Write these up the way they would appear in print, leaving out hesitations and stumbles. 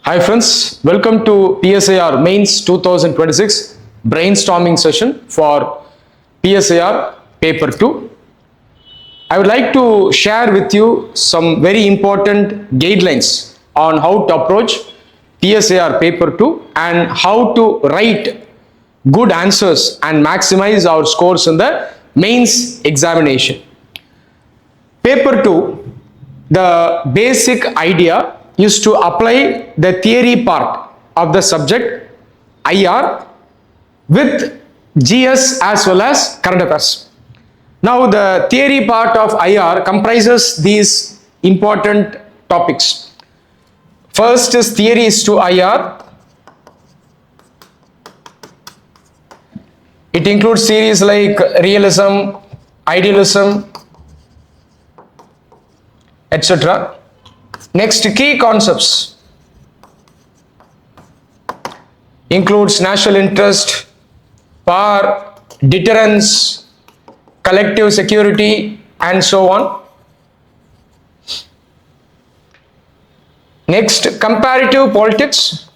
Hi friends, welcome to PSIR Mains 2026 Brainstorming session for PSIR Paper 2. I would like to share with you some very important guidelines on how to approach PSIR Paper 2 and how to write good answers and maximize our scores in the mains examination. Paper 2, the basic idea is to apply the theory part of the subject IR with GS as well as current affairs. Now the theory part of IR comprises these important topics. First is theories to IR. It includes theories like realism, idealism, etc. Next, key concepts includes national interest, power, deterrence, collective security, and so on. Next, comparative politics.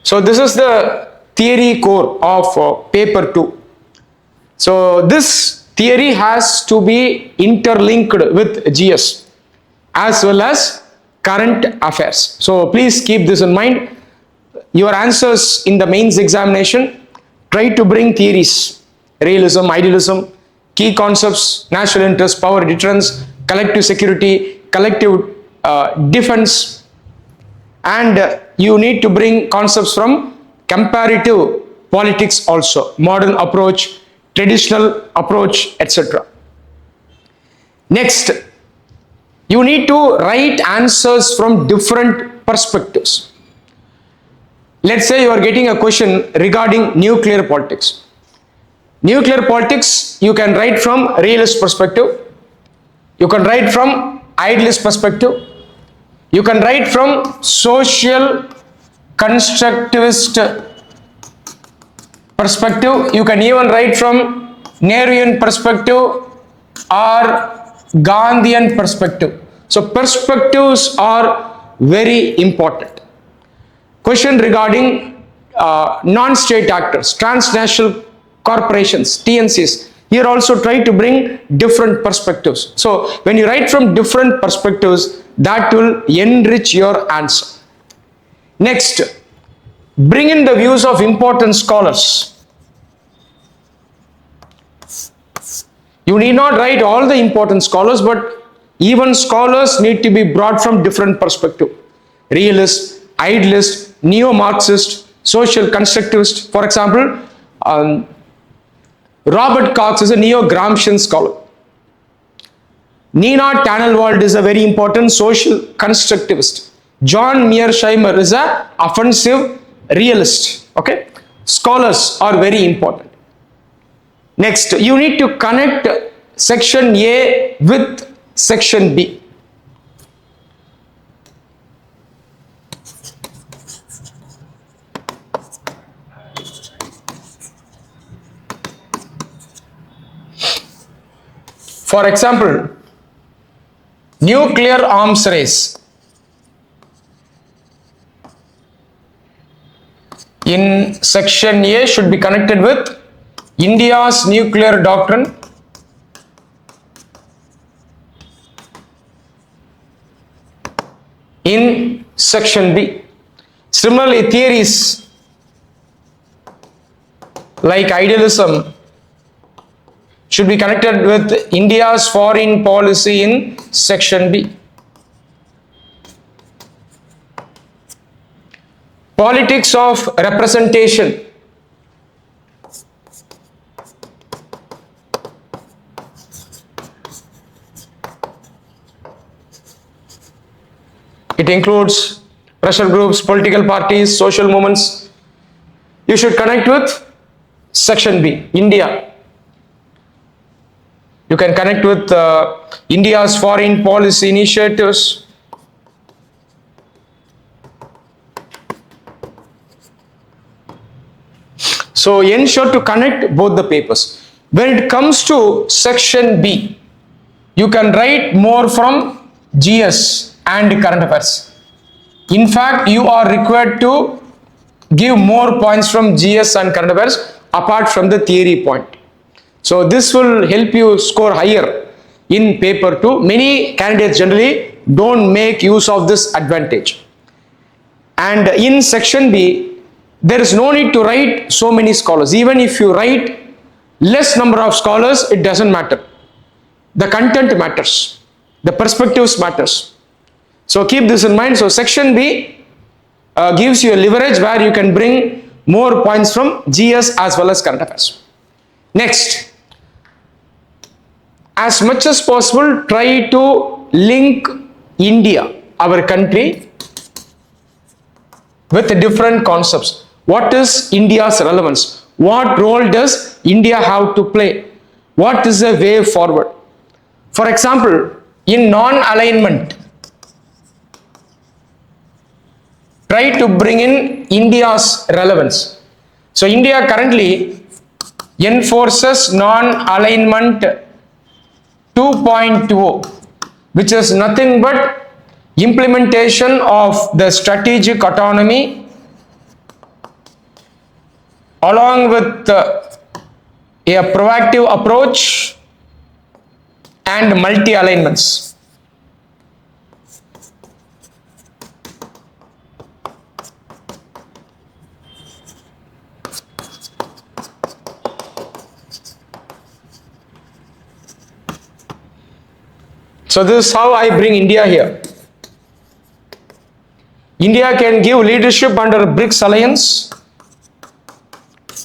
So this is the theory core of paper 2. So this theory has to be interlinked with GS as well as current affairs. So please keep this in mind. Your answers in the mains examination, try to bring theories, realism, idealism, key concepts, national interest, power, deterrence, collective security, collective defense, and you need to bring concepts from comparative politics also, modern approach, traditional approach, etc. Next, you need to write answers from different perspectives. Let's say you are getting a question regarding nuclear politics. Nuclear politics, you can write from realist perspective, you can write from idealist perspective, you can write from social constructivist perspective, you can even write from Nehruvian perspective or Gandhian perspective. So perspectives are very important. Question regarding non-state actors, transnational corporations, TNCs. Here also try to bring different perspectives. So when you write from different perspectives, that will enrich your answer. Next, bring in the views of important scholars. You need not write all the important scholars, but even scholars need to be brought from different perspective. Realist, idealist, neo-Marxist, social constructivist. For example, Robert Cox is a neo-Gramscian scholar. Nina Tannelwald is a very important social constructivist. John Mearsheimer is a offensive realist. Okay, scholars are very important. Next, you need to connect section A with section B. For example, nuclear arms race. In section A should be connected with India's nuclear doctrine. In section B. Similarly, theories like idealism should be connected with India's foreign policy in section B. Politics of representation. It includes pressure groups, political parties, social movements. You should connect with section B, India. You can connect with India's foreign policy initiatives. So ensure to connect both the papers. When it comes to section B, you can write more from GS and current affairs. In fact, you are required to give more points from GS and current affairs apart from the theory point. So this will help you score higher in paper 2. Many candidates generally don't make use of this advantage. And in section B, there is no need to write so many scholars. Even if you write less number of scholars, it doesn't matter. The content matters. The perspectives matters. So keep this in mind. So section B gives you a leverage where you can bring more points from GS as well as current affairs. Next, as much as possible, try to link India, our country, with different concepts. What is India's relevance? What role does India have to play? What is the way forward? For example, in non-alignment, try to bring in India's relevance. So India currently enforces non-alignment 2.2, which is nothing but implementation of the strategic autonomy along with a proactive approach and multi-alignments. So this is how I bring India here. India can give leadership under BRICS alliance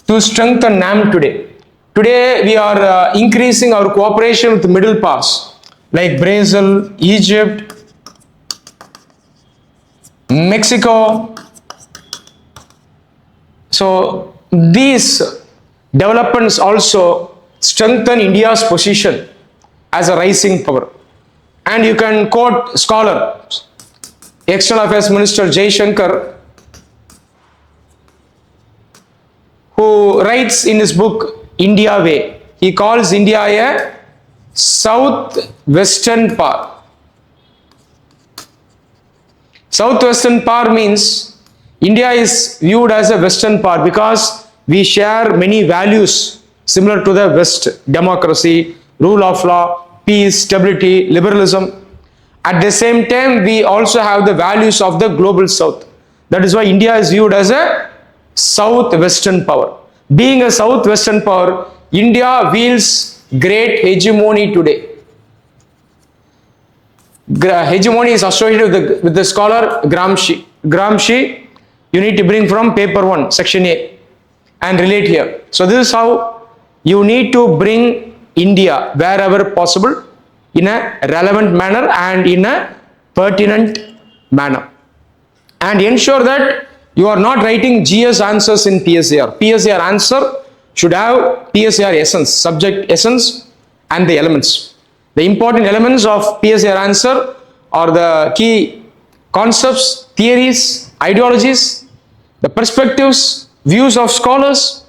to strengthen NAM today. Today we are increasing our cooperation with the middle powers like Brazil, Egypt, Mexico. So these developments also strengthen India's position as a rising power. And you can quote scholar, External Affairs Minister Jaishankar, who writes in his book India Way. He calls India a southwestern power. Southwestern power means India is viewed as a western power because we share many values similar to the West: democracy, rule of law, peace, stability, liberalism. At the same time, we also have the values of the global south. That is why India is viewed as a southwestern power. Being a southwestern power, India wields great hegemony today. Hegemony is associated with the scholar Gramsci. Gramsci, you need to bring from paper 1, section A, and relate here. So this is how you need to bring India wherever possible in a relevant manner and in a pertinent manner. And ensure that you are not writing GS answers in PSIR. PSIR answer should have PSIR essence, subject essence, and the elements. The important elements of PSIR answer are the key concepts, theories, ideologies, the perspectives, views of scholars,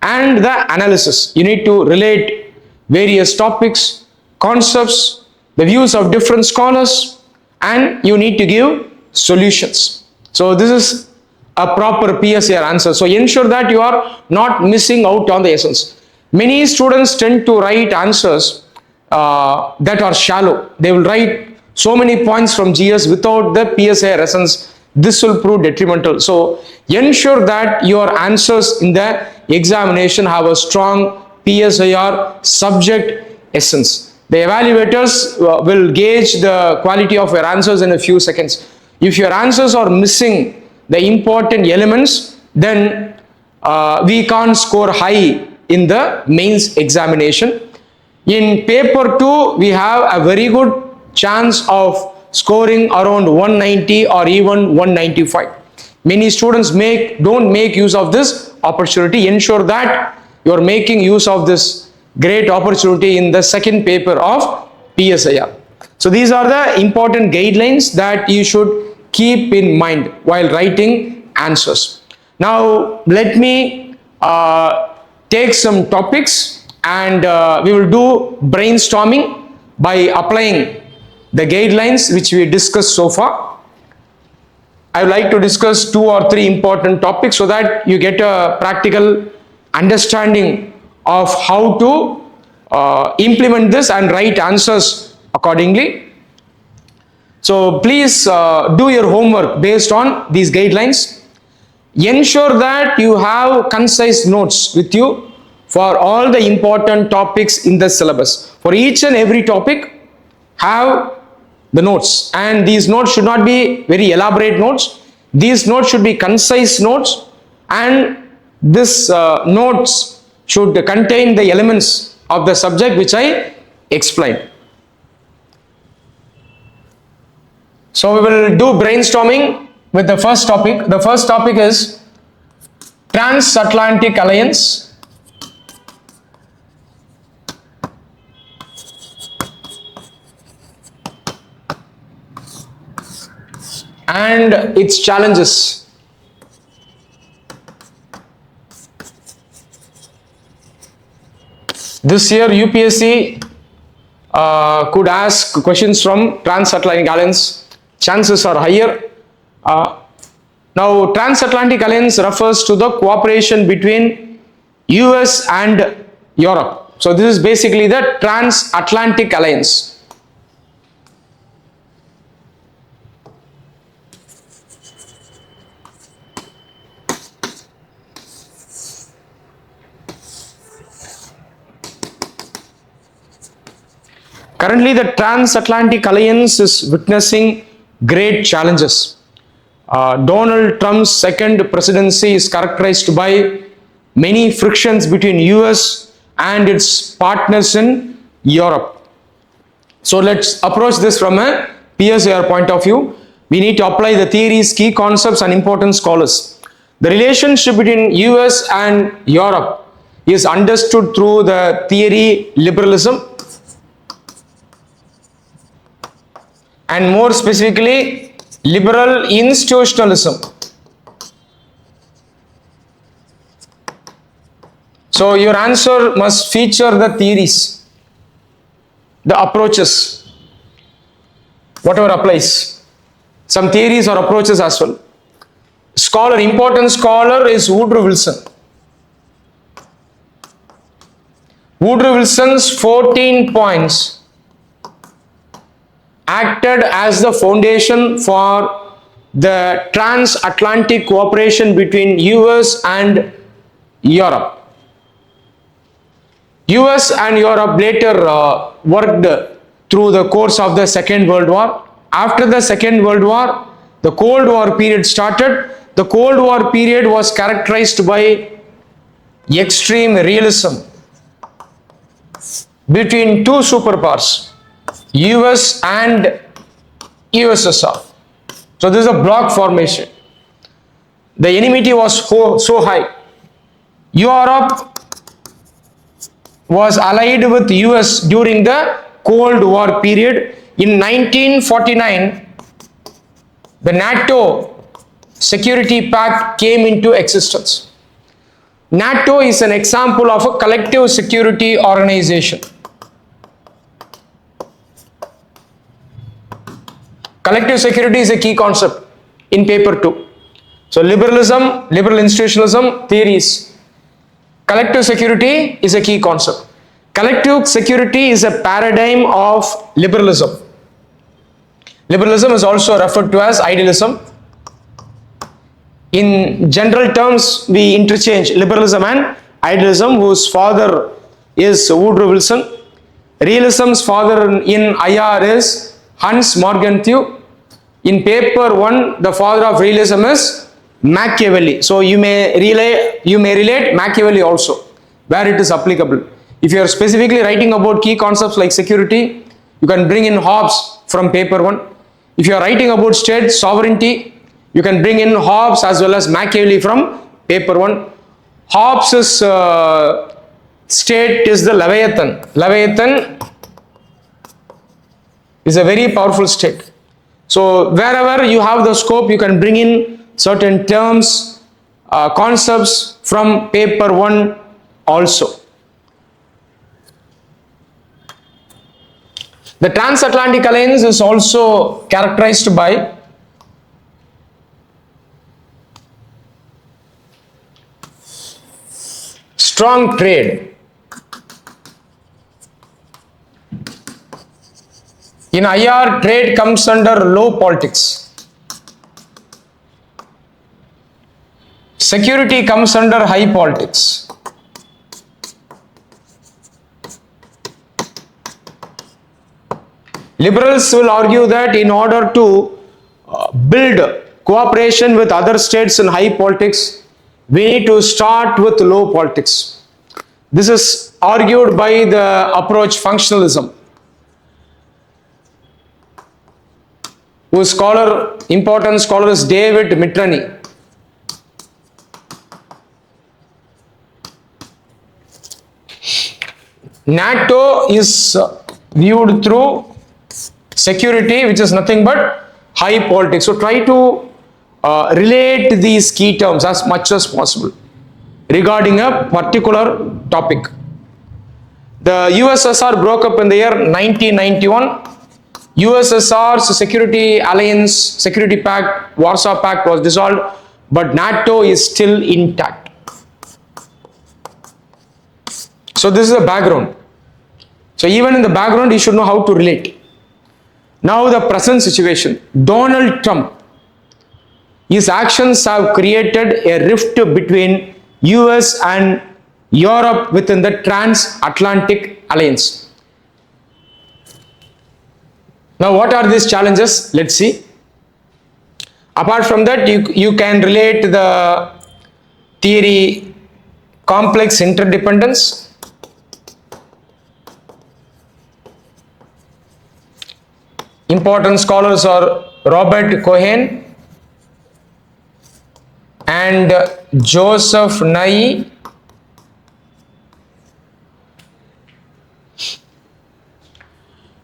and the analysis. You need to relate various topics, concepts, the views of different scholars, and you need to give solutions. So this is a proper PSIR answer. So ensure that you are not missing out on the essence. Many students tend to write answers that are shallow. They will write so many points from GS without the PSIR essence. This will prove detrimental. So ensure that your answers in the examination have a strong PSIR subject essence. The evaluators will gauge the quality of your answers in a few seconds. If your answers are missing the important elements, then we can't score high in the mains examination. In paper 2, we have a very good chance of scoring around 190 or even 195. Many students don't make use of this opportunity. Ensure that you are making use of this great opportunity in the second paper of PSIR. So these are the important guidelines that you should keep in mind while writing answers. Now let me take some topics and we will do brainstorming by applying the guidelines which we discussed so far. I would like to discuss 2 or 3 important topics so that you get a practical understanding of how to implement this and write answers accordingly. So please do your homework based on these guidelines. Ensure that you have concise notes with you for all the important topics in the syllabus. For each and every topic, have the notes, and these notes should not be very elaborate notes. These notes should be concise notes, and this notes should contain the elements of the subject which I explained. So we will do brainstorming with the first topic. The first topic is Transatlantic Alliance and its challenges. This year UPSC could ask questions from Transatlantic Alliance. Chances are higher. Now, Transatlantic Alliance refers to the cooperation between US and Europe. So this is basically the Transatlantic Alliance. Currently, the Transatlantic Alliance is witnessing great challenges. Donald Trump's second presidency is characterized by many frictions between US and its partners in Europe. So let's approach this from a PSIR point of view. We need to apply the theories, key concepts and important scholars. The relationship between US and Europe is understood through the theory liberalism, and more specifically liberal institutionalism. So your answer must feature the theories, the approaches, whatever applies. Some theories or approaches as well. Scholar, important scholar is Woodrow Wilson. Woodrow Wilson's 14 points acted as the foundation for the transatlantic cooperation between US and Europe. US and Europe later worked through the course of the Second World War. After the Second World War, the Cold War period started. The Cold War period was characterized by extreme realism between two superpowers, US and USSR. So this is a bloc formation. The enmity was so high. Europe was allied with US during the Cold War period. In 1949, the NATO Security Pact came into existence. NATO is an example of a collective security organization. Collective security is a key concept in paper 2. So liberalism, liberal institutionalism, theories. Collective security is a key concept. Collective security is a paradigm of liberalism. Liberalism is also referred to as idealism. In general terms, we interchange liberalism and idealism, whose father is Woodrow Wilson. Realism's father in IR is Hans Morgenthau. In paper 1, the father of realism is Machiavelli. So you may relate Machiavelli also, where it is applicable. If you are specifically writing about key concepts like security, you can bring in Hobbes from paper 1. If you are writing about state sovereignty, you can bring in Hobbes as well as Machiavelli from paper 1. Hobbes' state is the Leviathan. Leviathan is a very powerful state. So wherever you have the scope, you can bring in certain terms, concepts from paper 1 also. The transatlantic alliance is also characterized by strong trade. In IR, trade comes under low politics. Security comes under high politics. Liberals will argue that in order to build cooperation with other states in high politics, we need to start with low politics. This is argued by the approach functionalism, whose important scholar is David Mitrani. NATO is viewed through security, which is nothing but high politics. So try to relate these key terms as much as possible regarding a particular topic. The USSR broke up in the year 1991. USSR's security alliance, security pact, Warsaw Pact was dissolved, but NATO is still intact. So this is the background. So even in the background, you should know how to relate. Now the present situation. Donald Trump, his actions have created a rift between US and Europe within the transatlantic alliance. Now what are these challenges? Let's see. Apart from that, you can relate the theory complex interdependence. Important scholars are Robert Cohen and Joseph Nye.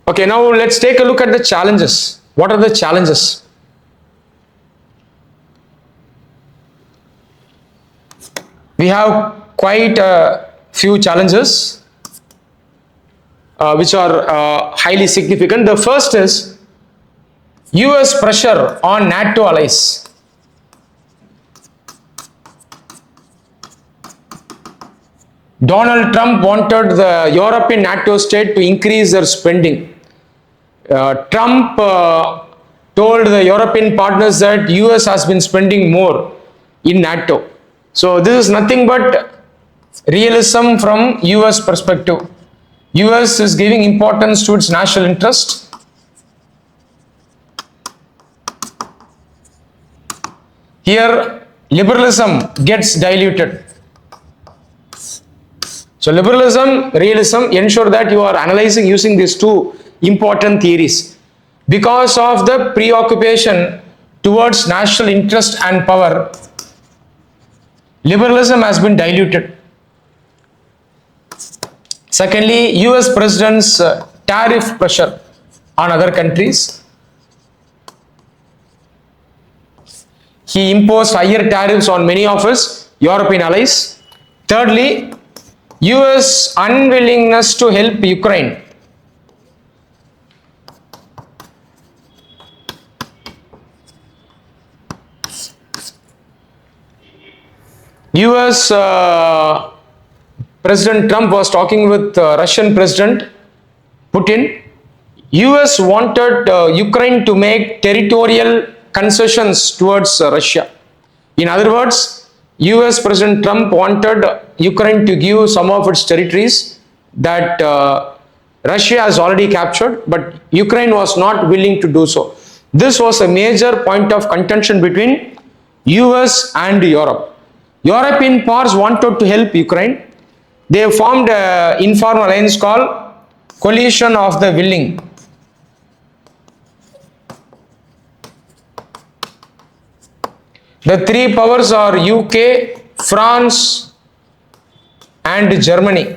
Okay, now let's take a look at the challenges. What are the challenges? We have quite a few challenges which are highly significant. The first is US pressure on NATO allies. Donald Trump wanted the European NATO state to increase their spending. Trump told the European partners that US has been spending more in NATO. So this is nothing but realism from US perspective. US is giving importance to its national interest. Here liberalism gets diluted. So liberalism, realism ensure that you are analyzing using these two important theories. Because of the preoccupation towards national interest and power, liberalism has been diluted. Secondly, US President's tariff pressure on other countries. He imposed higher tariffs on many of his European allies. Thirdly, US unwillingness to help Ukraine. US President Trump was talking with Russian President Putin. US wanted Ukraine to make territorial concessions towards Russia. In other words, US President Trump wanted Ukraine to give some of its territories that Russia has already captured, but Ukraine was not willing to do so. This was a major point of contention between US and Europe. European powers wanted to help Ukraine. They formed an informal alliance called Coalition of the Willing. The three powers are UK, France, and Germany.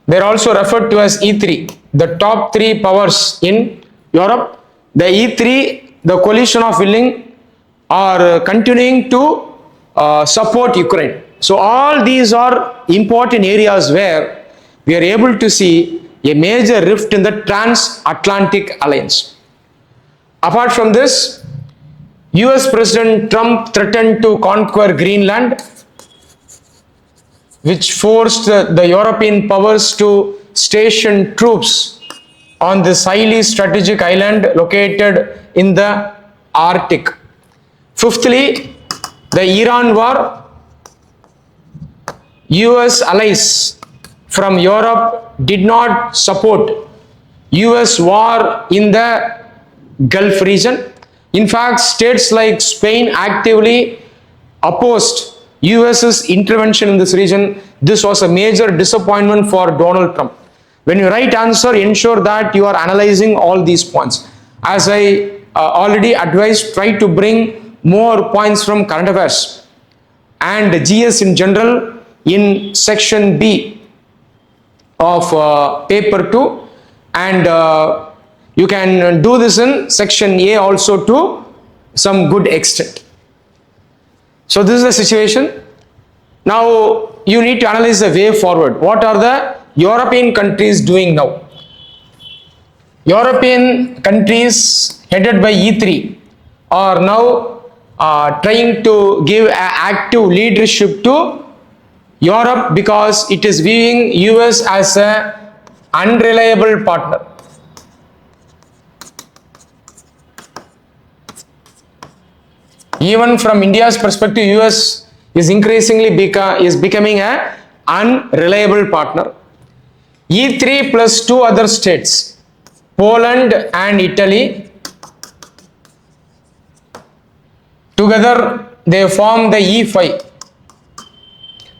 They are also referred to as E3, the top three powers in Europe. The E3, the Coalition of Willing, are continuing to support Ukraine. So all these are important areas where we are able to see a major rift in the transatlantic alliance. Apart from this, US President Trump threatened to conquer Greenland, which forced the European powers to station troops on this highly strategic island located in the Arctic. Fifthly, the Iran war. US allies from Europe did not support US war in the Gulf region. In fact, states like Spain actively opposed US's intervention in this region. This was a major disappointment for Donald Trump. When you write answer, ensure that you are analyzing all these points. As I already advised, try to bring more points from current affairs and GS in general in section B of paper 2, and you can do this in section A also to some good extent. So this is the situation. Now you need to analyze the way forward. What are the European countries doing now? European countries headed by E3 are now trying to give active leadership to Europe because it is viewing US as an unreliable partner. Even from India's perspective, US is increasingly becoming an unreliable partner. E3 plus two other states, Poland and Italy, together they form the E5.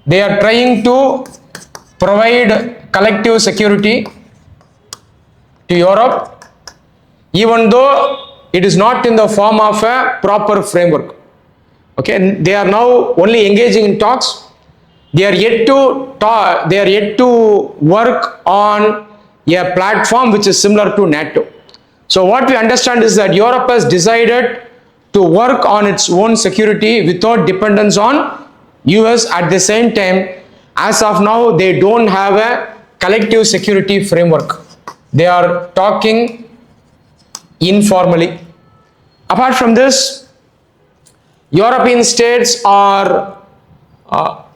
They are trying to provide collective security to Europe, even though it is not in the form of a proper framework. Okay, they are now only engaging in talks. They are yet to work on a platform which is similar to NATO. So what we understand is that Europe has decided to work on its own security without dependence on US. At the same time, as of now, they don't have a collective security framework. They are talking informally. Apart from this, European states are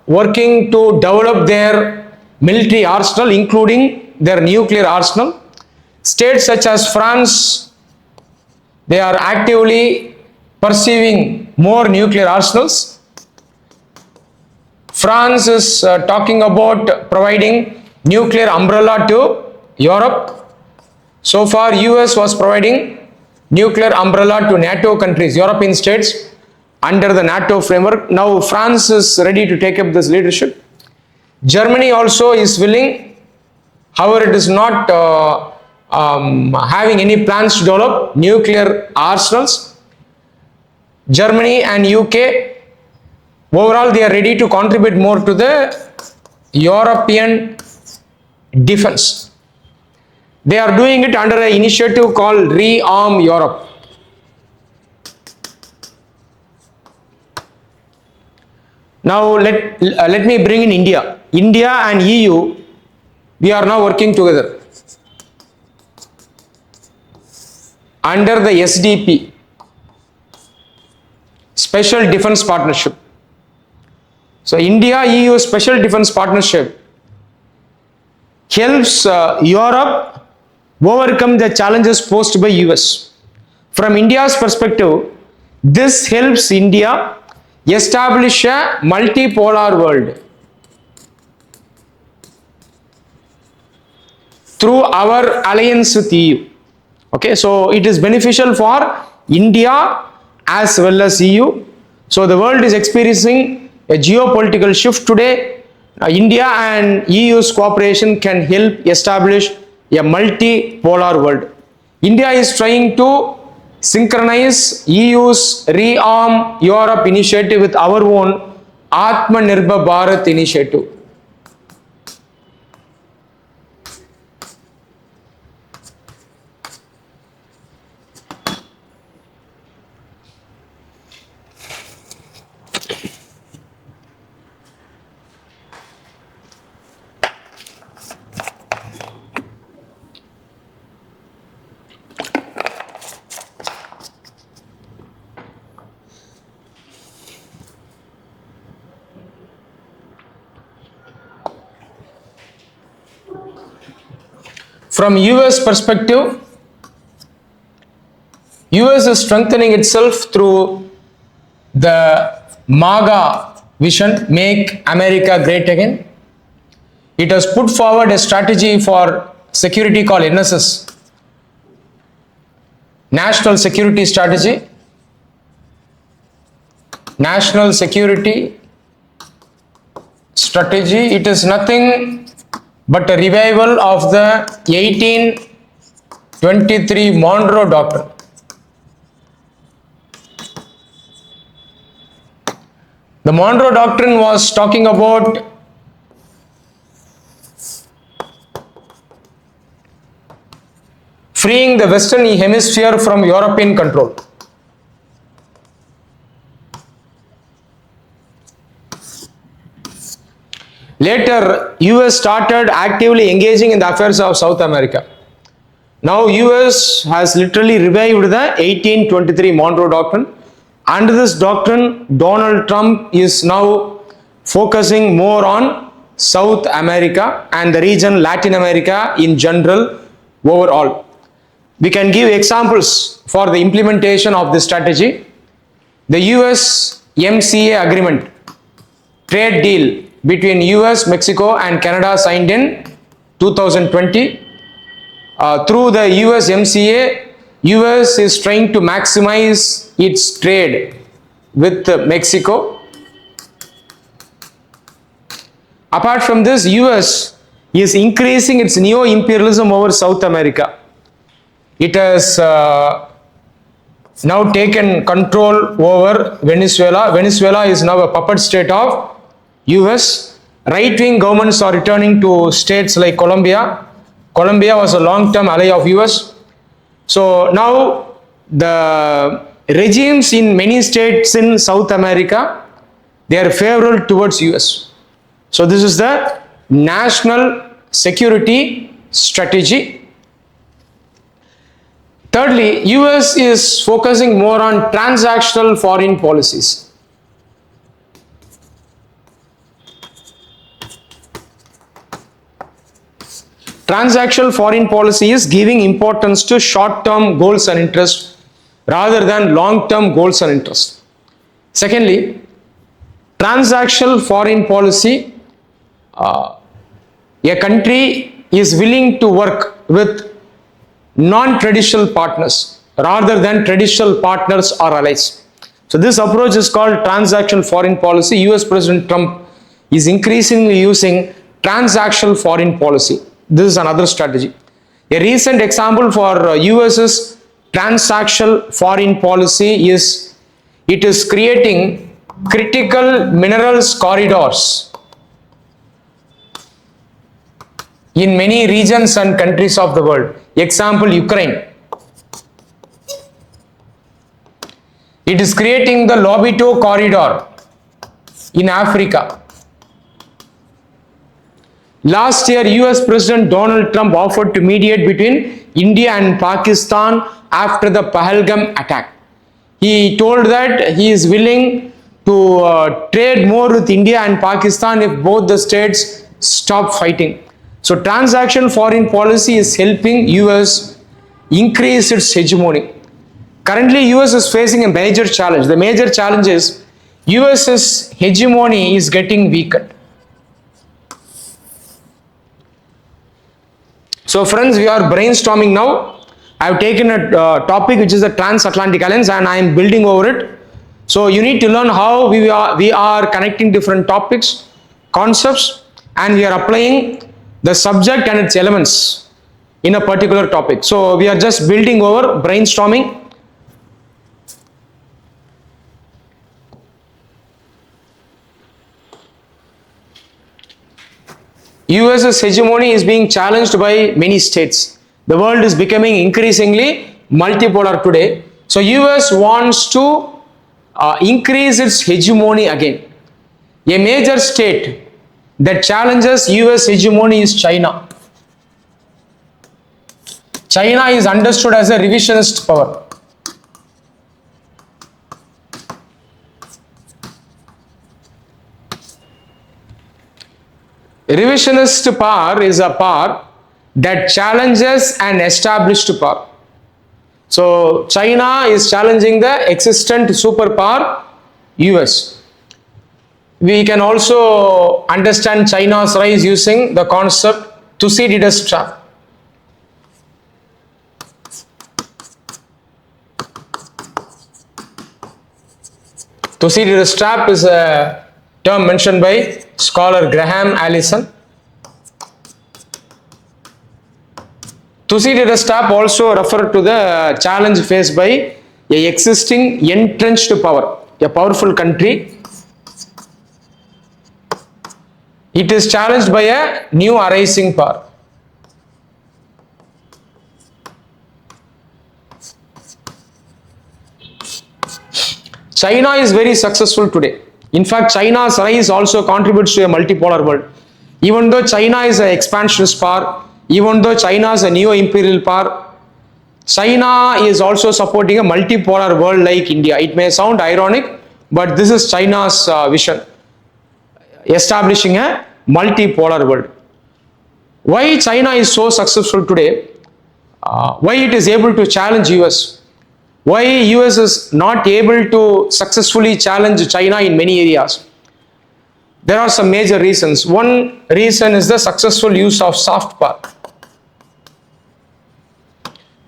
working to develop their military arsenal, including their nuclear arsenal. States such as France, they are actively pursuing more nuclear arsenals. France is talking about providing nuclear umbrella to Europe. So far, US was providing nuclear umbrella to NATO countries, European states, under the NATO framework. Now France is ready to take up this leadership. Germany also is willing, however it is not having any plans to develop nuclear arsenals. Germany and UK, overall they are ready to contribute more to the European defense. They are doing it under an initiative called Rearm Europe. Now let me bring in India. India and EU, we are now working together under the SDP, Special Defense Partnership. So India EU Special Defense Partnership helps Europe overcome the challenges posed by US. From India's perspective, this helps India establish a multipolar world through our alliance with EU. Okay, so it is beneficial for India as well as EU. So the world is experiencing a geopolitical shift today. India and EU's cooperation can help establish a multipolar world. India is trying to synchronize EU's Rearm Europe initiative with our own Atmanirbhar Bharat initiative. from US perspective, US is strengthening itself through the MAGA vision, Make America Great Again. It has put forward a strategy for security called NSS, National Security Strategy. National Security Strategy, it is nothing but a revival of the 1823 Monroe Doctrine. The Monroe Doctrine was talking about freeing the Western Hemisphere from European control. Later, US started actively engaging in the affairs of South America. Now, US has literally revived the 1823 Monroe Doctrine. Under this doctrine, Donald Trump is now focusing more on South America and the region Latin America in general overall. We can give examples for the implementation of this strategy. The US-MCA agreement, trade deal between US, Mexico and Canada signed in 2020. Through the US-MCA, US is trying to maximize its trade with Mexico. Apart from this, US is increasing its neo-imperialism over South America. It has now taken control over Venezuela. Venezuela is now a puppet state of US. Right-wing governments are returning to states like Colombia. Colombia was a long-term ally of US. So now the regimes in many states in South America, they are favorable towards US. So this is the national security strategy. Thirdly, US is focusing more on transactional foreign policies. Transactional foreign policy is giving importance to short-term goals and interests rather than long-term goals and interests. Secondly, transactional foreign policy, a country is willing to work with non-traditional partners rather than traditional partners or allies. So this approach is called transactional foreign policy. US President Trump is increasingly using transactional foreign policy. This is another strategy. A recent example for US's transactional foreign policy is it is creating critical minerals corridors in many regions and countries of the world. Example, Ukraine. It is creating the Lobito corridor in Africa. Last year, US President Donald Trump offered to mediate between India and Pakistan after the Pahalgam attack. He told that he is willing to trade more with India and Pakistan if both the states stop fighting. So transaction foreign policy is helping US increase its hegemony. Currently, US is facing a major challenge. The major challenge is US's hegemony is getting weakened. So friends, we are brainstorming now. I have taken a topic which is the transatlantic alliance and I am building over it. So you need to learn how we are connecting different topics, concepts, and we are applying the subject and its elements in a particular topic. So we are just building over brainstorming. US's hegemony is being challenged by many states. The world is becoming increasingly multipolar today. So US wants to increase its hegemony again. A major state that challenges US hegemony is China. China is understood as a revisionist power. A revisionist power is a power that challenges an established power. So China is challenging the existent superpower US. We can also understand China's rise using the concept Thucydides trap. Thucydides trap is a term mentioned by scholar Graham Allison. Thucydides trap also referred to the challenge faced by a existing entrenched power, a powerful country. It is challenged by a new arising power. China is very successful today. In fact, China's rise also contributes to a multipolar world. Even though China is an expansionist power, even though China is a neo-imperial power, China is also supporting a multipolar world like India. It may sound ironic, but this is China's vision, establishing a multipolar world. Why China is so successful today? Why it is able to challenge US? Why US is not able to successfully challenge China in many areas? There are some major reasons. One reason is the successful use of soft power.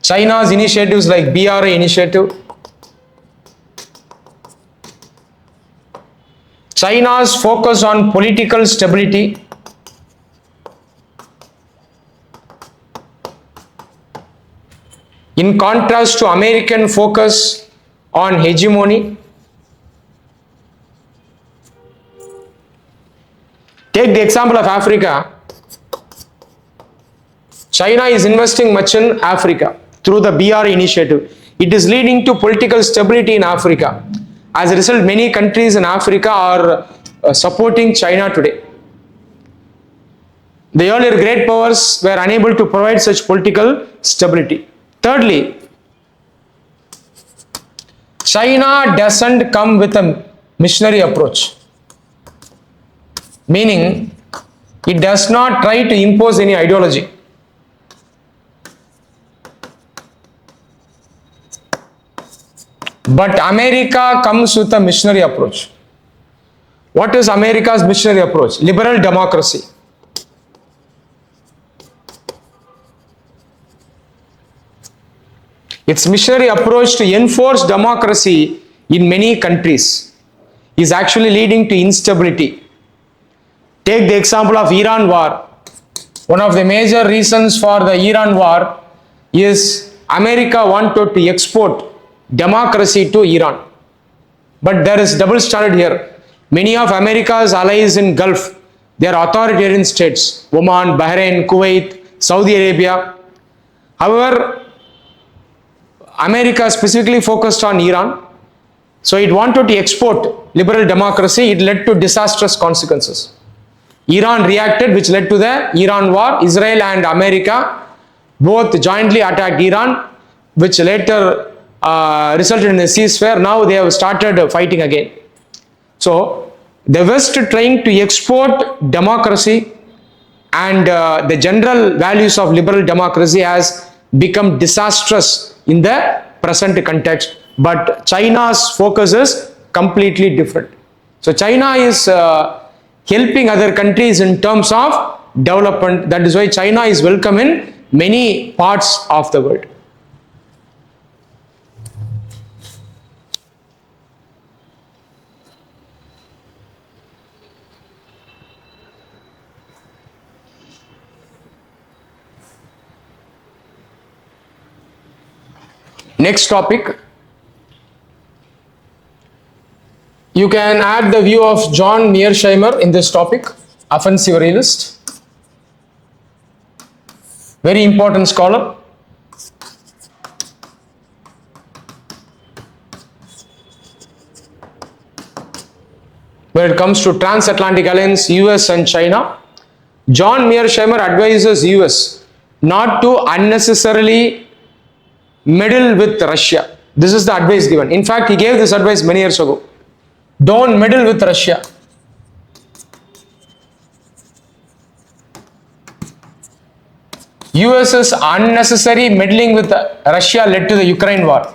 China's initiatives like BRI initiative, China's focus on political stability, in contrast to American focus on hegemony. Take the example of Africa. China is investing much in Africa through the BRI initiative. It is leading to political stability in Africa. As a result, many countries in Africa are supporting China today. The earlier great powers were unable to provide such political stability. Thirdly, China doesn't come with a missionary approach, meaning it does not try to impose any ideology. But America comes with a missionary approach. What is America's missionary approach? Liberal democracy. Its missionary approach to enforce democracy in many countries is actually leading to instability. Take the example of Iran war. One of the major reasons for the Iran war is America wanted to export democracy to Iran. But there is double standard here. Many of America's allies in Gulf, they are authoritarian states, Oman, Bahrain, Kuwait, Saudi Arabia. However, America specifically focused on Iran. So it wanted to export liberal democracy. It led to disastrous consequences. Iran reacted, which led to the Iran war. Israel and America both jointly attacked Iran, which later resulted in a ceasefire. Now they have started fighting again. So the West trying to export democracy and the general values of liberal democracy has become disastrous in the present context. But China's focus is completely different. So China is helping other countries in terms of development. That is why China is welcome in many parts of the world. Next topic. You can add the view of John Mearsheimer in this topic, offensive realist. Very important scholar. When it comes to transatlantic alliance, US and China, John Mearsheimer advises US not to unnecessarily meddle with Russia. This is the advice given. In fact, he gave this advice many years ago. Don't meddle with Russia. US's unnecessary meddling with Russia led to the Ukraine war.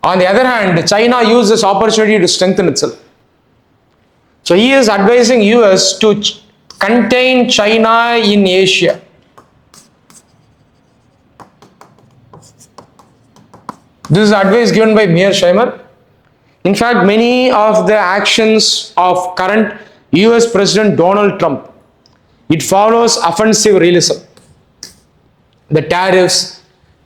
On the other hand, China used this opportunity to strengthen itself. So he is advising US to contain China in Asia. This is advice given by Mearsheimer. In fact, many of the actions of current US President Donald Trump, it follows offensive realism. The tariffs,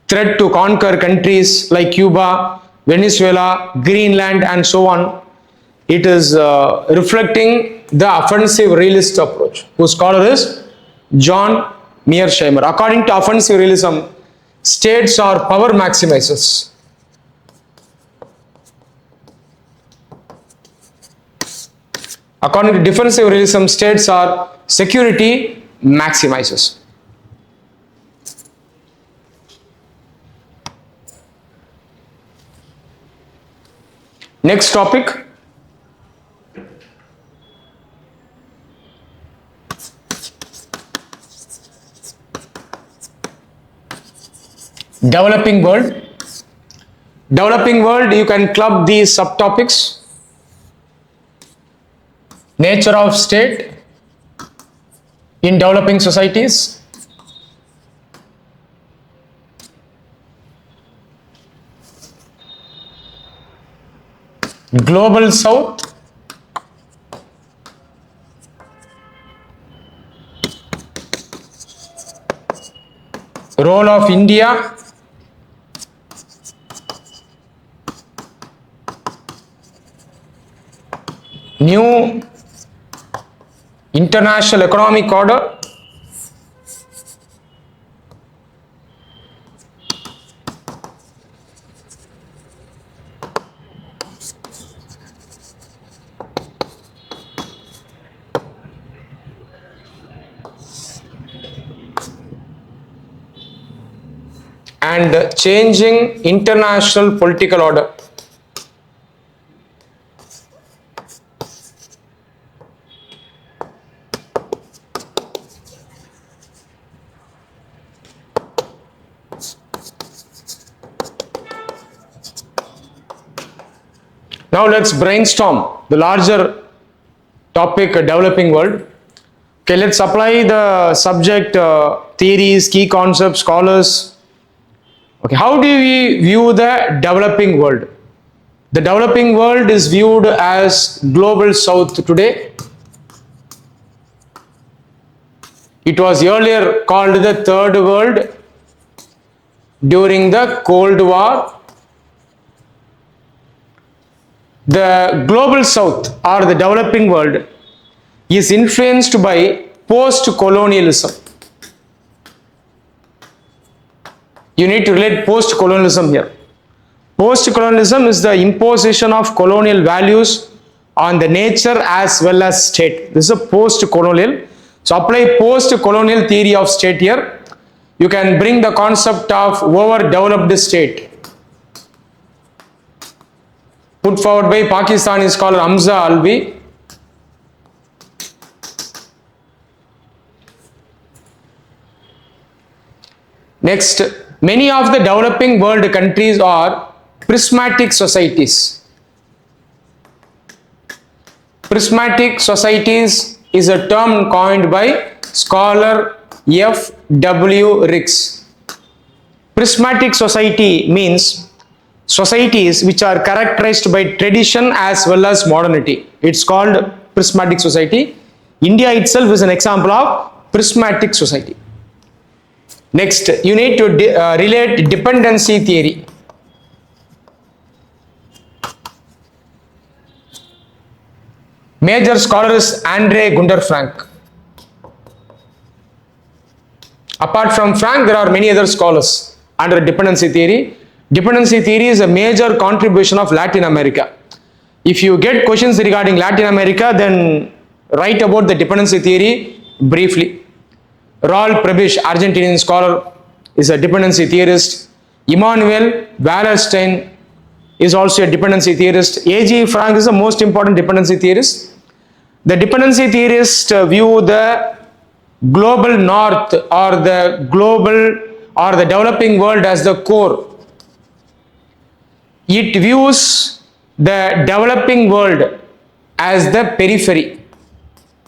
threat to conquer countries like Cuba, Venezuela, Greenland, and so on, it is reflecting the offensive realist approach, whose scholar is John Mearsheimer. According to offensive realism, states are power maximizers. According to defensive realism, states are security maximizers. Next topic. Developing world. Developing world, you can club these subtopics. Nature of state in developing societies. Global South. Role of India. New international economic order. And changing international political order. Now let's brainstorm the larger topic, developing world. Okay, let's apply the subject theories, key concepts, scholars. Okay, how do we view the developing world? The developing world is viewed as global south today. It was earlier called the third world during the Cold War. The global south or the developing world is influenced by post-colonialism. You need to relate post-colonialism here. Post-colonialism is the imposition of colonial values on the nature as well as state. This is a post-colonial. So apply post-colonial theory of state here. You can bring the concept of overdeveloped state, put forward by Pakistani scholar Hamza Alvi. Next, many of the developing world countries are prismatic societies. Prismatic societies is a term coined by scholar F. W. Ricks. Prismatic society means societies which are characterized by tradition as well as modernity. It's called prismatic society. India itself is an example of prismatic society. Next, you need to relate dependency theory. Major scholar is Andre Gunder Frank. Apart from Frank, there are many other scholars under dependency theory. Dependency theory is a major contribution of Latin America. If you get questions regarding Latin America, then write about the dependency theory briefly. Raul Prebisch, Argentinian scholar, is a dependency theorist. Immanuel Wallerstein is also a dependency theorist. A.G. Frank is the most important dependency theorist. The dependency theorists view the global north or the global or the developing world as the core. It views the developing world as the periphery.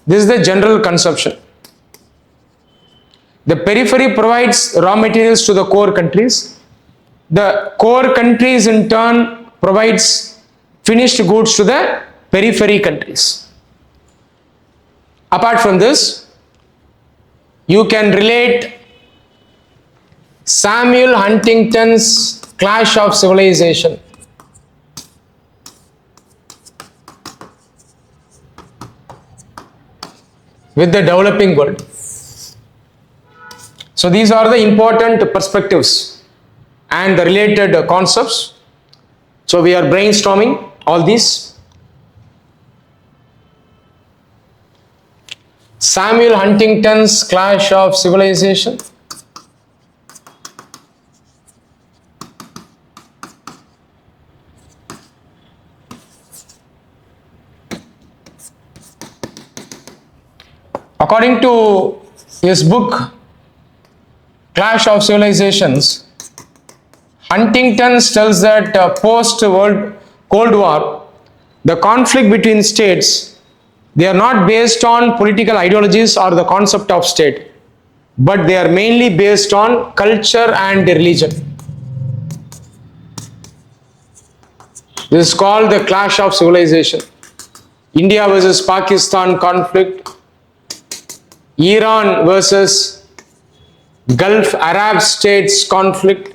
This is the general conception. The periphery provides raw materials to the core countries. The core countries in turn provides finished goods to the periphery countries. Apart from this, you can relate Samuel Huntington's Clash of Civilization with the developing world. So these are the important perspectives and the related concepts. So we are brainstorming all these. Samuel Huntington's Clash of Civilization. According to his book Clash of Civilizations, Huntington tells that post-World Cold War, the conflict between states, they are not based on political ideologies or the concept of state, but they are mainly based on culture and religion. This is called the Clash of Civilization. India versus Pakistan conflict, Iran versus Gulf Arab states conflict.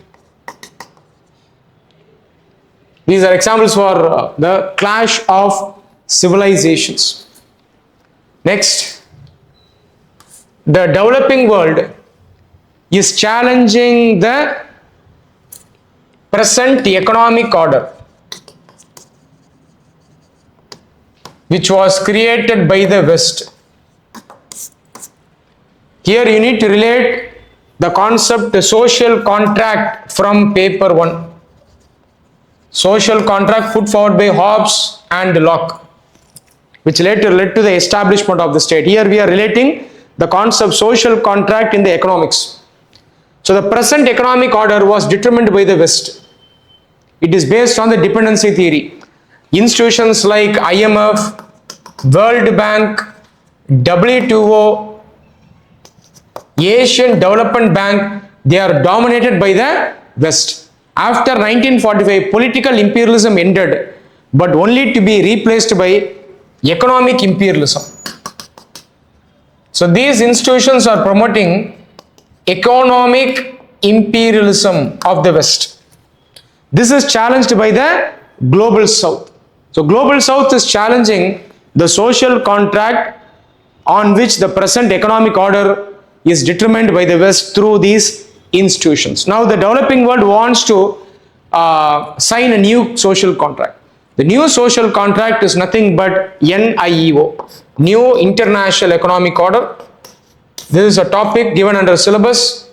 These are examples for the clash of civilizations. Next, the developing world is challenging the present economic order, which was created by the West. Here you need to relate the concept social contract from paper 1. Social contract put forward by Hobbes and Locke, which later led to the establishment of the state. Here we are relating the concept social contract in the economics. So the present economic order was determined by the West. It is based on the dependency theory. Institutions like IMF, World Bank, WTO, Asian Development Bank, they are dominated by the West. After 1945, political imperialism ended, but only to be replaced by economic imperialism. So these institutions are promoting economic imperialism of the West. This is challenged by the Global South. So Global South is challenging the social contract on which the present economic order is determined by the West through these institutions. Now the developing world wants to sign a new social contract. The new social contract is nothing but NIEO, New International Economic Order. This is a topic given under syllabus,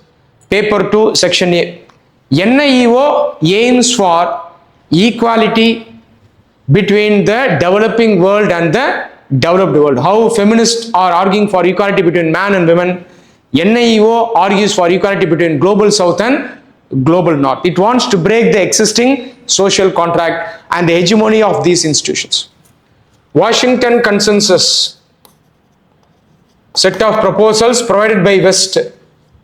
paper 2, section A. NIEO aims for equality between the developing world and the developed world. How feminists are arguing for equality between man and women, NIEO argues for equality between global south and global north. It wants to break the existing social contract and the hegemony of these institutions. Washington Consensus, set of proposals provided by West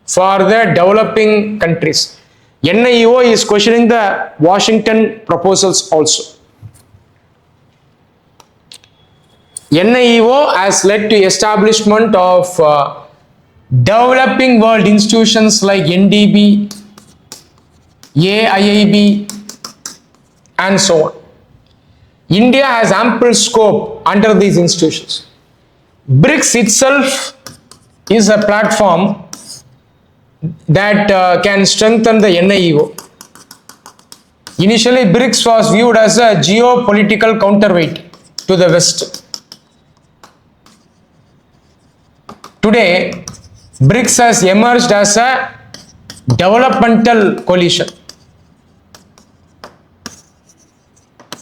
for the developing countries. NIEO is questioning the Washington proposals also. NIEO has led to establishment of developing world institutions like NDB, AIIB, and so on. India has ample scope under these institutions. BRICS itself is a platform that can strengthen the NIEO. Initially, BRICS was viewed as a geopolitical counterweight to the West. Today, BRICS has emerged as a developmental coalition.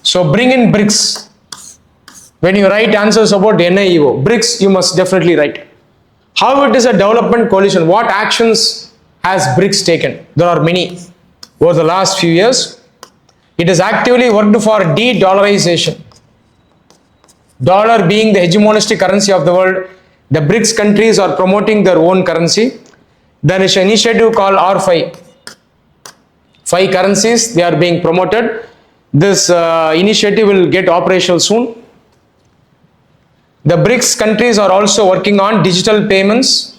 So bring in BRICS. When you write answers about NIEO, BRICS you must definitely write. How it is a development coalition? What actions has BRICS taken? There are many over the last few years. It has actively worked for de-dollarization. Dollar being the hegemonistic currency of the world, the BRICS countries are promoting their own currency. There is an initiative called R5. 5 currencies, they are being promoted. This initiative will get operational soon. The BRICS countries are also working on digital payments.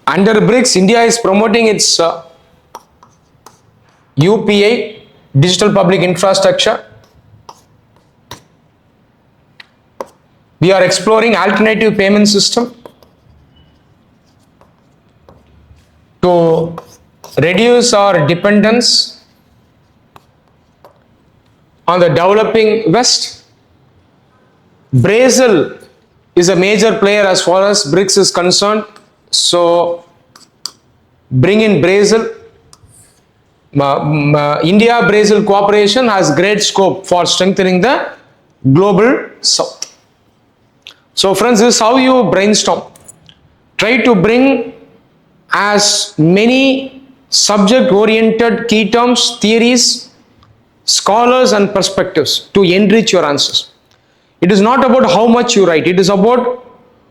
Under BRICS, India is promoting its UPI, digital public infrastructure. We are exploring alternative payment system to reduce our dependence on the developing West. Brazil is a major player as far as BRICS is concerned. So bring in Brazil. India-Brazil cooperation has great scope for strengthening the global South. So friends, this is how you brainstorm. Try to bring as many subject-oriented key terms, theories, scholars and perspectives to enrich your answers. It is not about how much you write. It is about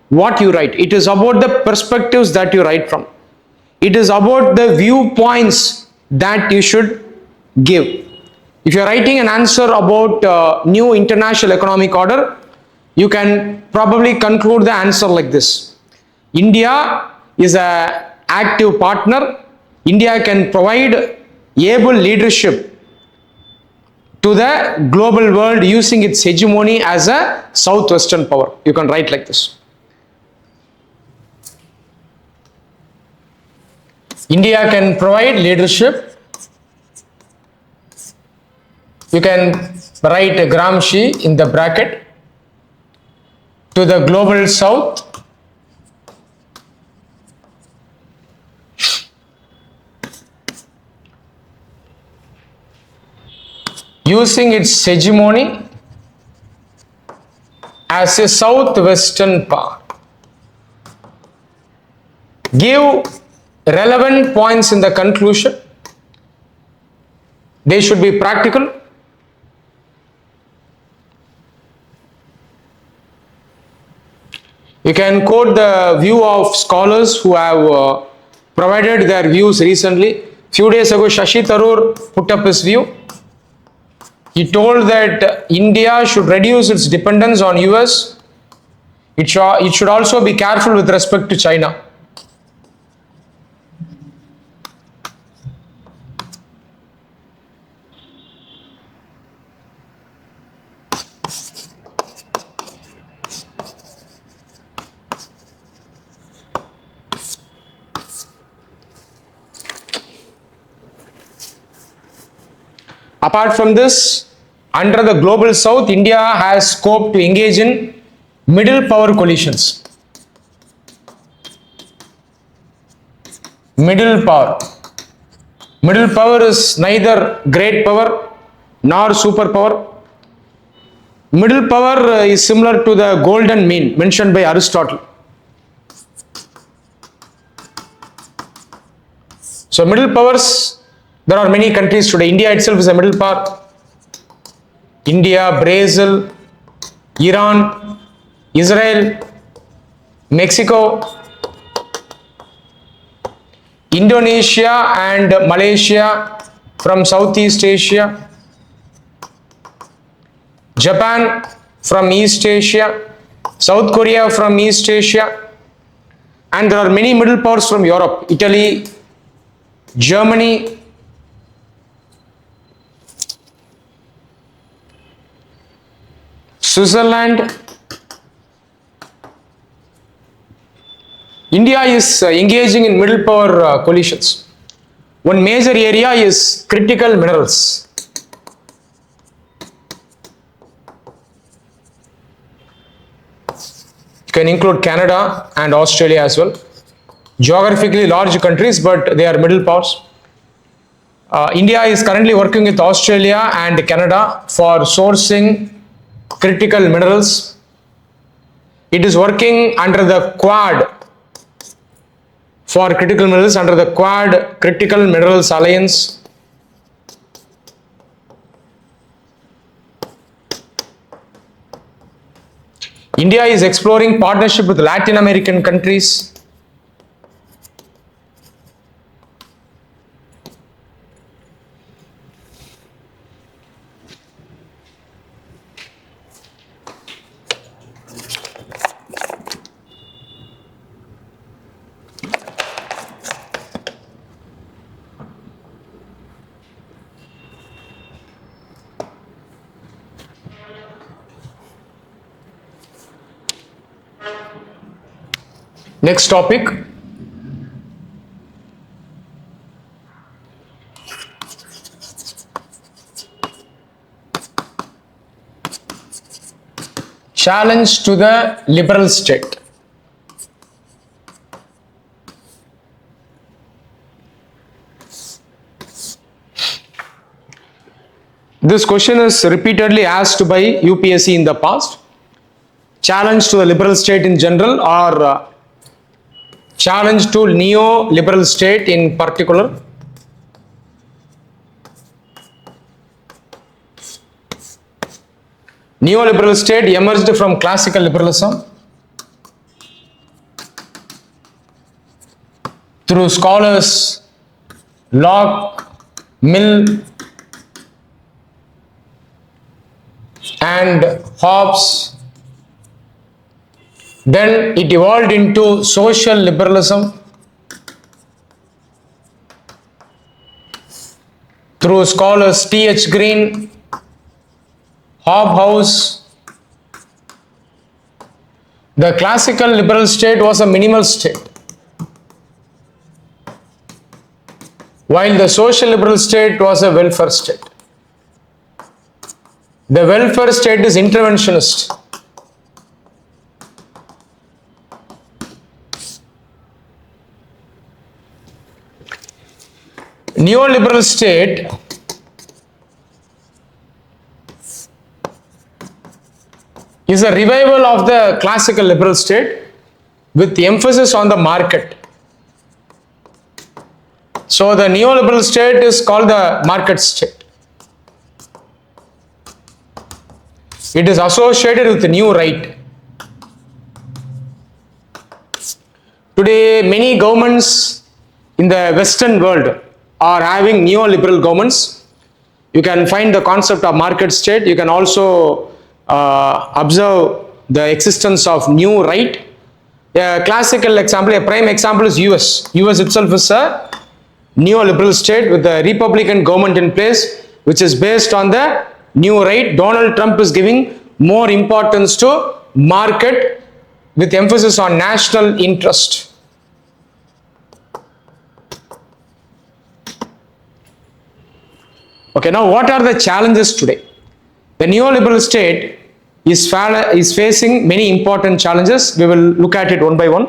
what you write. It is about the perspectives that you write from. It is about the viewpoints that you should give. If you are writing an answer about new international economic order, you can probably conclude the answer like this. India is an active partner. India can provide able leadership to the global world using its hegemony as a southwestern power. You can write like this. India can provide leadership. You can write Gramsci in the bracket to the global South. Using its hegemony as a southwestern power. Give relevant points in the conclusion. They should be practical. You can quote the view of scholars who have provided their views recently. Few days ago, Shashi Tharoor put up his view. He told that India should reduce its dependence on US. It should also be careful with respect to China. Apart from this, under the global South, India has scope to engage in middle power coalitions. Middle power. Middle power is neither great power nor superpower. Middle power is similar to the golden mean mentioned by Aristotle. So middle powers, there are many countries today. India itself is a middle power. India, Brazil, Iran, Israel, Mexico, Indonesia and Malaysia from Southeast Asia, Japan from East Asia, South Korea from East Asia, and there are many middle powers from Europe, Italy, Germany, Switzerland. India is engaging in middle power coalitions. One major area is critical minerals. can include Canada and Australia as well. Geographically large countries, but they are middle powers. India is currently working with Australia and Canada for sourcing critical minerals. It is working under the Quad for critical minerals, under the Quad Critical Minerals Alliance. India is exploring partnership with Latin American countries. Next topic. Challenge to the liberal state. This question is repeatedly asked by UPSC in the past. Challenge to the liberal state in general, or challenge to neo-liberal state in particular. Neo-liberal state emerged from classical liberalism through scholars Locke, Mill, and Hobbes. Then it evolved into social liberalism through scholars T.H. Green, Hobhouse. The classical liberal state was a minimal state, while the social liberal state was a welfare state. The welfare state is interventionist. Neoliberal state is a revival of the classical liberal state with the emphasis on the market. So the neoliberal state is called the market state. It is associated with the new right. Today, many governments in the Western world are having neoliberal governments. You can find the concept of market state. You can also observe the existence of new right. A classical example, a prime example is US. US itself is a neoliberal state with the Republican government in place, which is based on the new right. Donald Trump is giving more importance to market with emphasis on national interest. Okay, now what are the challenges today? The neoliberal state is facing many important challenges. We will look at it one by one.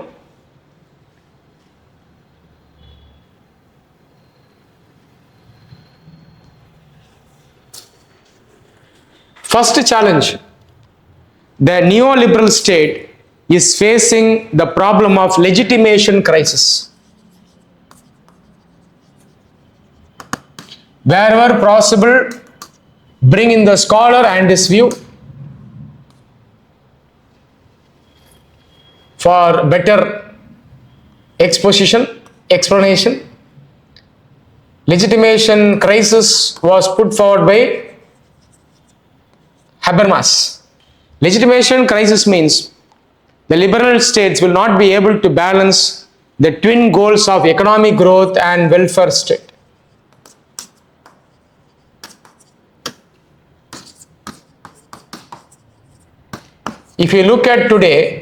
First challenge, the neoliberal state is facing the problem of legitimation crisis. Wherever possible, bring in the scholar and his view for better explanation. Legitimation crisis was put forward by Habermas. Legitimation crisis means the liberal states will not be able to balance the twin goals of economic growth and welfare state. If you look at today,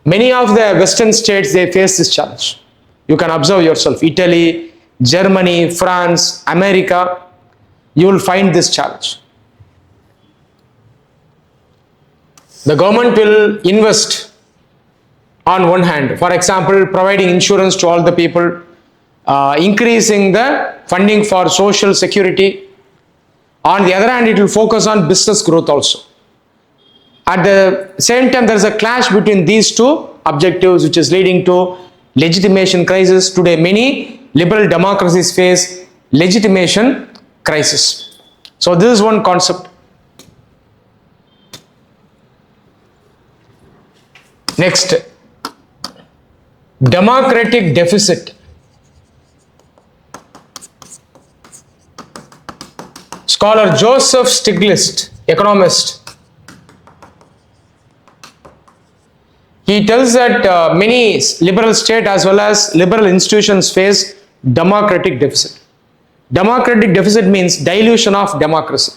many of the Western states, they face this challenge. You can observe yourself. Italy, Germany, France, America, you will find this challenge. The government will invest on one hand. For example, providing insurance to all the people, increasing the funding for social security. On the other hand, it will focus on business growth also. At the same time, there is a clash between these two objectives, which is leading to legitimation crisis. Today, many liberal democracies face legitimation crisis. So this is one concept. Next, democratic deficit. Scholar Joseph Stiglitz, economist, he tells that many liberal states as well as liberal institutions face democratic deficit. Democratic deficit means dilution of democracy.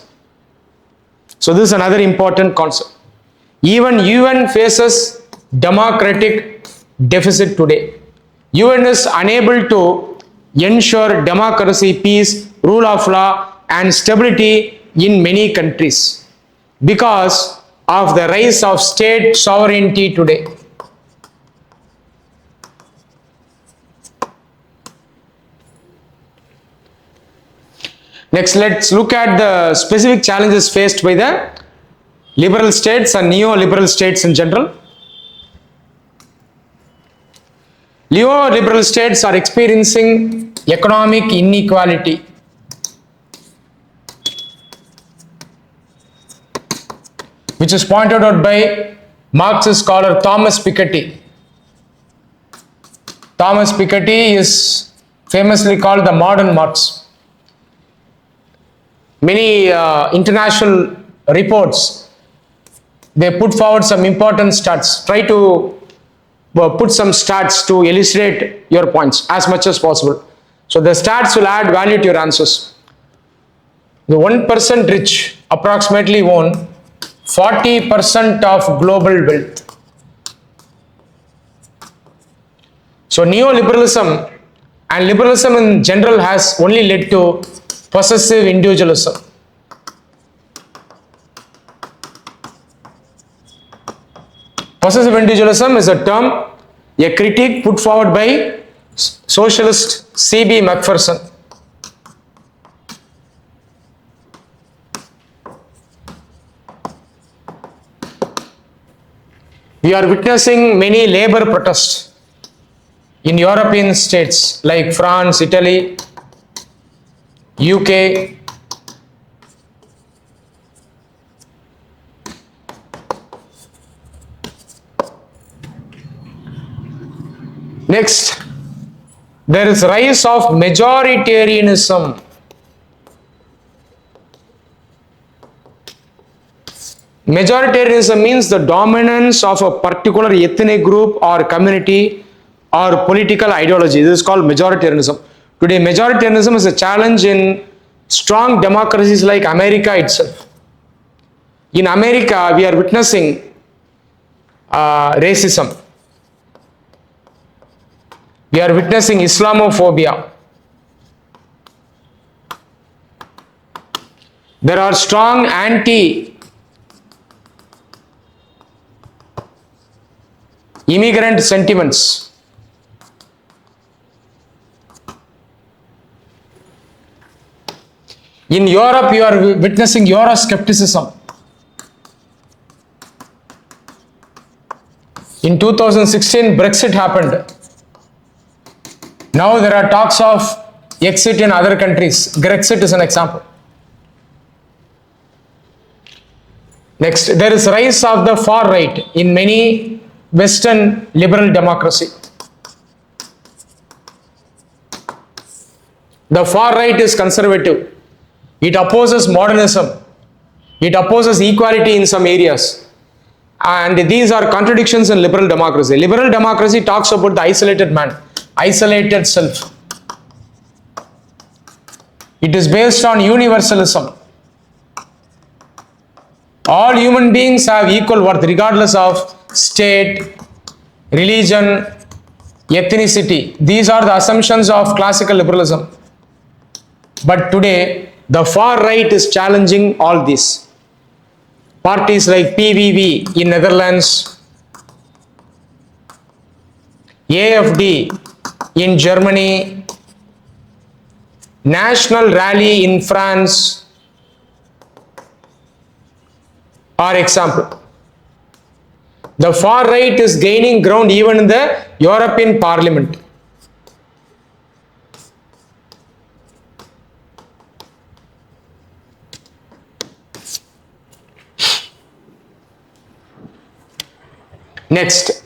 So this is another important concept. Even UN faces democratic deficit today. UN is unable to ensure democracy, peace, rule of law and stability in many countries because of the rise of state sovereignty today. Next, let's look at the specific challenges faced by the liberal states and neoliberal states in general. Neoliberal states are experiencing economic inequality. Which is pointed out by Marxist scholar Thomas Piketty. Thomas Piketty is famously called the modern Marx. Many international reports, they put forward some important stats. Try to put some stats to illustrate your points as much as possible. So the stats will add value to your answers. The 1% rich approximately own 40% of global wealth. So neoliberalism and liberalism in general has only led to possessive individualism. Possessive individualism is a term, a critique put forward by socialist C.B. Macpherson. We are witnessing many labor protests in European states like France, Italy, UK. Next, there is rise of majoritarianism. Majoritarianism means the dominance of a particular ethnic group or community or political ideology. This is called majoritarianism. Today, majoritarianism is a challenge in strong democracies like America itself. In America, we are witnessing racism. We are witnessing Islamophobia. There are strong anti-immigrant sentiments. In Europe, you are witnessing Euroscepticism. In 2016, Brexit happened. Now there are talks of exit in other countries. Grexit is an example. Next, there is rise of the far right in many Western liberal democracy. The far right is conservative. It opposes modernism. It opposes equality in some areas. And these are contradictions in liberal democracy. Liberal democracy talks about the isolated man, isolated self. It is based on universalism. All human beings have equal worth regardless of state, religion, ethnicity. These are the assumptions of classical liberalism. But today, the far right is challenging all this. Parties like PVV in Netherlands, AFD in Germany, National Rally in France are example. The far right is gaining ground even in the European Parliament. Next,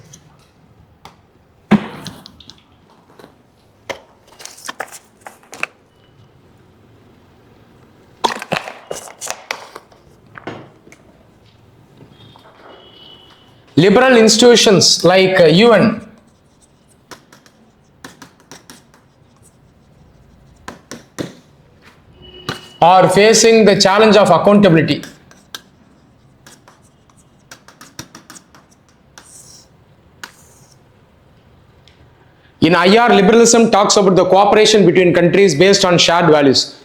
liberal institutions like UN are facing the challenge of accountability. In IR, liberalism talks about the cooperation between countries based on shared values.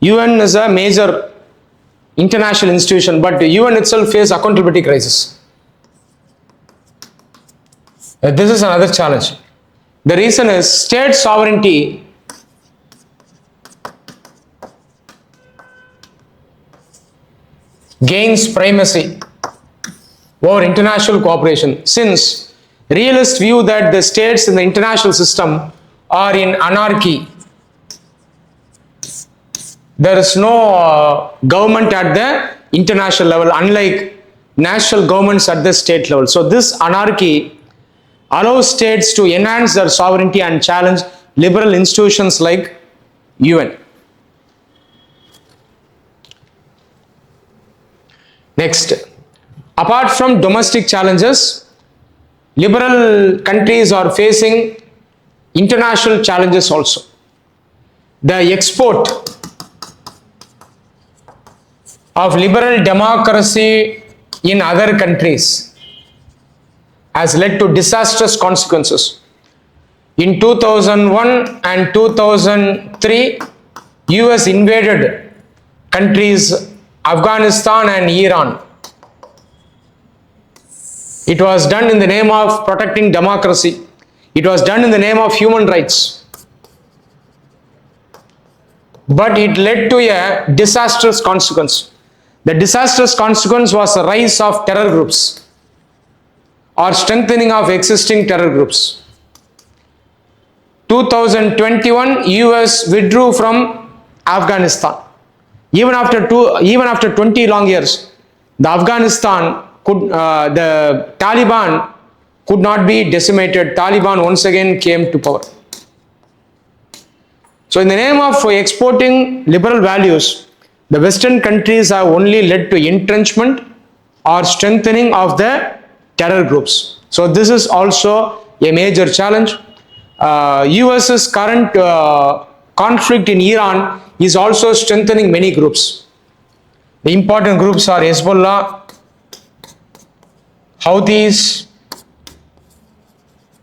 UN is a major international institution, but the UN itself faces accountability crisis. This is another challenge. The reason is state sovereignty gains primacy over international cooperation, since realists view that the states in the international system are in anarchy. There is no government at the international level, unlike national governments at the state level. So this anarchy allows states to enhance their sovereignty and challenge liberal institutions like UN. Next, apart from domestic challenges, liberal countries are facing international challenges also. The export of liberal democracy in other countries has led to disastrous consequences. In 2001 and 2003, US invaded countries Afghanistan and Iran. It was done in the name of protecting democracy. It was done in the name of human rights. But it led to a disastrous consequence. The disastrous consequence was the rise of terror groups or strengthening of existing terror groups. 2021, US withdrew from Afghanistan. Even after 20 long years, the Taliban could not be decimated. Taliban once again came to power. So in the name of exporting liberal values, the Western countries have only led to entrenchment or strengthening of the terror groups. So this is also a major challenge. US's current conflict in Iran is also strengthening many groups. The important groups are Hezbollah, Houthis,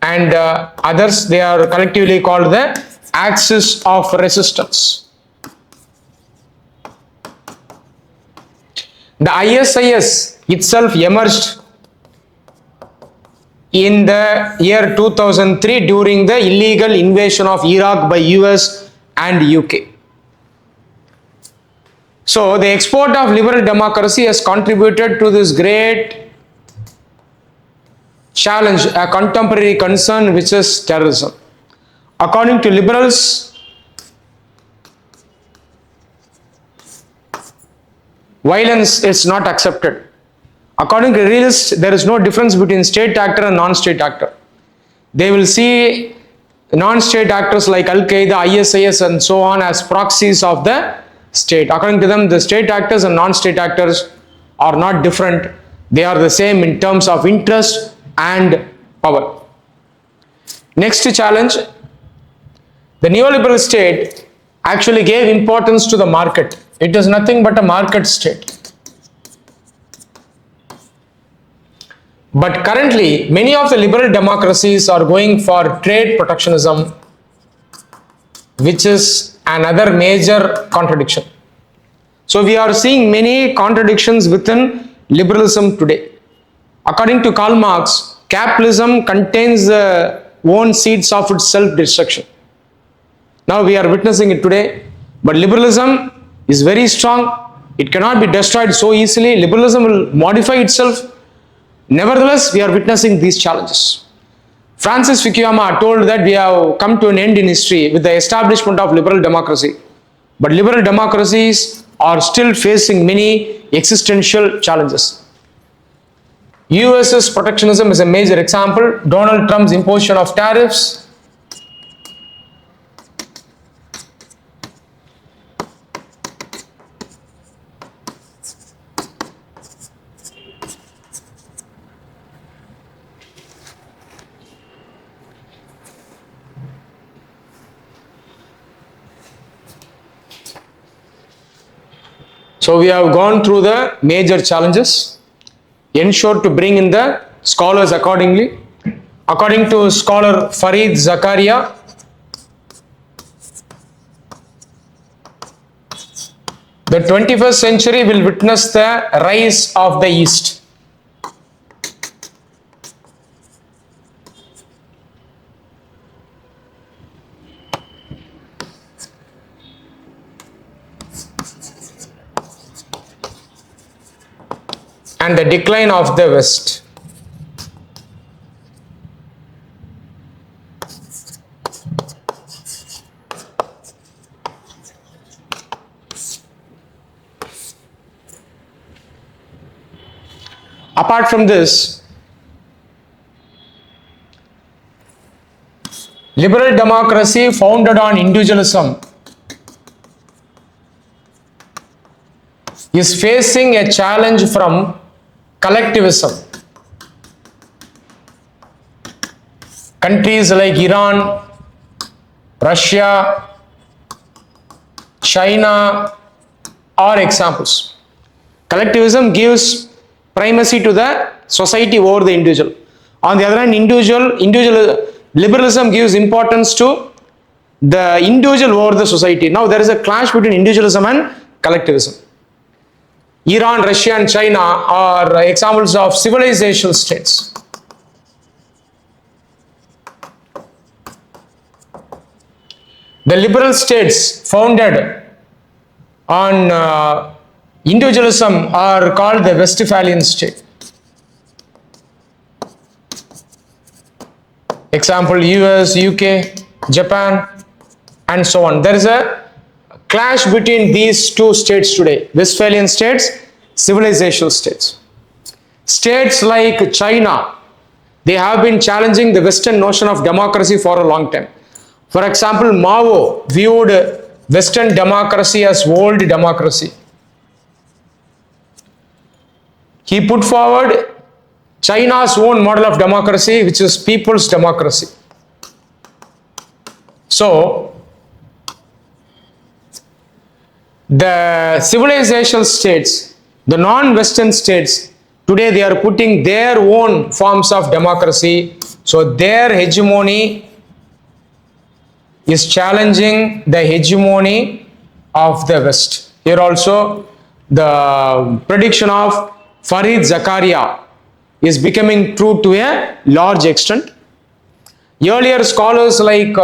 and others. They are collectively called the Axis of Resistance. The ISIS itself emerged in the year 2003 during the illegal invasion of Iraq by US and UK. So the export of liberal democracy has contributed to this great challenge, a contemporary concern, which is terrorism. According to liberals, violence is not accepted. According to realists, there is no difference between state actor and non-state actor. They will see non-state actors like Al-Qaeda, ISIS and so on as proxies of the state. According to them, the state actors and non-state actors are not different. They are the same in terms of interest and power. Next challenge, the neoliberal state actually gave importance to the market. It is nothing but a market state. But currently, many of the liberal democracies are going for trade protectionism, which is another major contradiction. So we are seeing many contradictions within liberalism today. According to Karl Marx, capitalism contains the own seeds of its self-destruction. Now we are witnessing it today, but liberalism is very strong. It cannot be destroyed so easily. Liberalism will modify itself. Nevertheless, we are witnessing these challenges. Francis Fukuyama told that we have come to an end in history with the establishment of liberal democracy. But liberal democracies are still facing many existential challenges. US's protectionism is a major example. Donald Trump's imposition of tariffs. So we have gone through the major challenges. Ensure to bring in the scholars accordingly. According to scholar Farid Zakaria, the 21st century will witness the rise of the East. And the decline of the West. Apart from this, liberal democracy founded on individualism is facing a challenge from collectivism. Countries like Iran, Russia, China are examples. Collectivism gives primacy to the society over the individual. On the other hand, liberalism gives importance to the individual over the society. Now there is a clash between individualism and collectivism. Iran, Russia and China are examples of civilizational states. The liberal states founded on individualism are called the Westphalian state. Example, US, UK, Japan and so on. There is a clash between these two states today. Westphalian states, civilizational states. States like China, they have been challenging the Western notion of democracy for a long time. For example, Mao viewed Western democracy as old democracy. He put forward China's own model of democracy, which is people's democracy. So, the civilizational states, the non-Western states, today they are putting their own forms of democracy. So their hegemony is challenging the hegemony of the West. Here also the prediction of Farid Zakaria is becoming true to a large extent. Earlier scholars like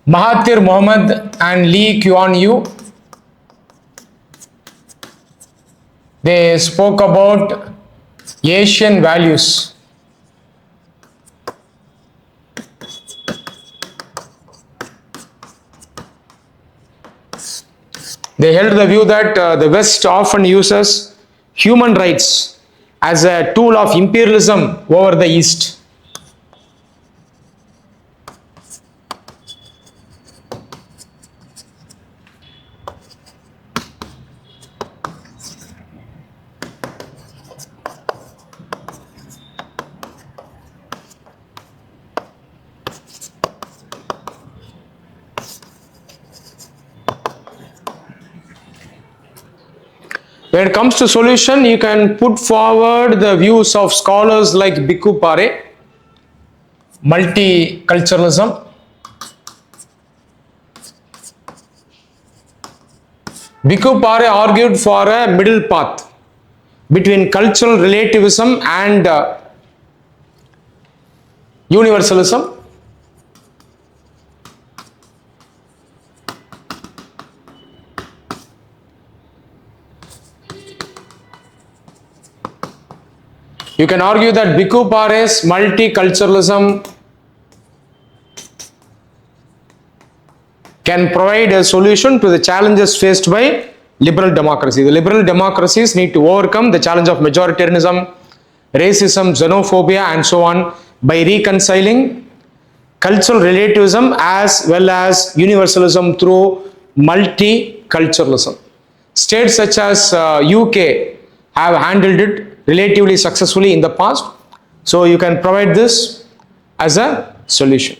Mahathir Mohamad and Lee Kuan Yew, they spoke about Asian values. They held the view that the West often uses human rights as a tool of imperialism over the East. When it comes to solution, you can put forward the views of scholars like Bhikkhu Pare, multiculturalism. Bhikkhu Pare argued for a middle path between cultural relativism and universalism. You can argue that Bhikkhu Pare's multiculturalism can provide a solution to the challenges faced by liberal democracy. The liberal democracies need to overcome the challenge of majoritarianism, racism, xenophobia, and so on by reconciling cultural relativism as well as universalism through multiculturalism. States such as UK have handled it relatively successfully in the past. So you can provide this as a solution.